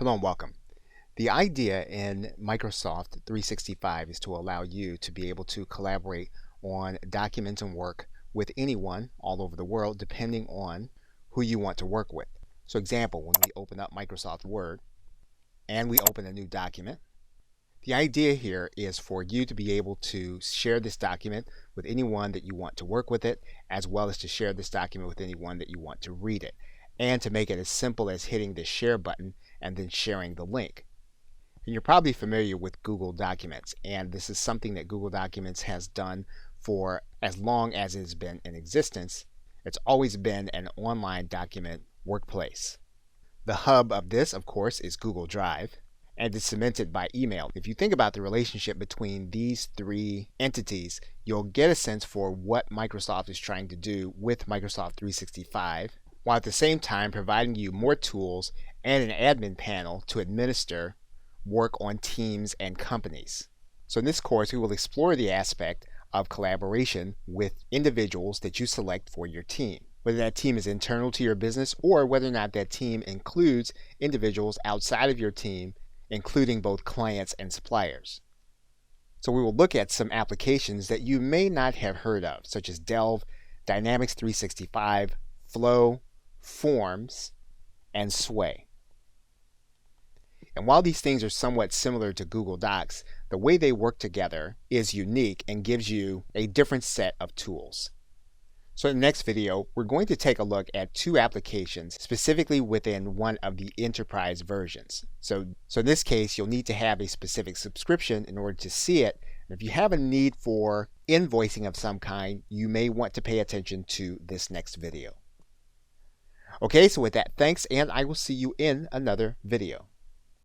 Hello and welcome. The idea in Microsoft 365 is to allow you to be able to collaborate on documents and work with anyone all over the world depending on who you want to work with. So example, when we open up Microsoft Word and we open a new document, the idea here is for you to be able to share this document with anyone that you want to work with it, as well as to share this document with anyone that you want to read it, and to make it as simple as hitting the share button and then sharing the link. And you're probably familiar with Google Documents, and this is something that Google Documents has done for as long as it's been in existence. It's always been an online document workplace. The hub of this, of course, is Google Drive, and it's cemented by email. If you think about the relationship between these three entities, you'll get a sense for what Microsoft is trying to do with Microsoft 365, while at the same time providing you more tools and an admin panel to administer work on teams and companies. So in this course, we will explore the aspect of collaboration with individuals that you select for your team, whether that team is internal to your business or whether or not that team includes individuals outside of your team, including both clients and suppliers. So we will look at some applications that you may not have heard of, such as Delve, Dynamics 365, Flow, Forms, and Sway. And while these things are somewhat similar to Google Docs, the way they work together is unique and gives you a different set of tools. So in the next video, we're going to take a look at two applications specifically within one of the enterprise versions. So in this case, you'll need to have a specific subscription in order to see it. And if you have a need for invoicing of some kind, you may want to pay attention to this next video. Okay, so with that, thanks, and I will see you in another video.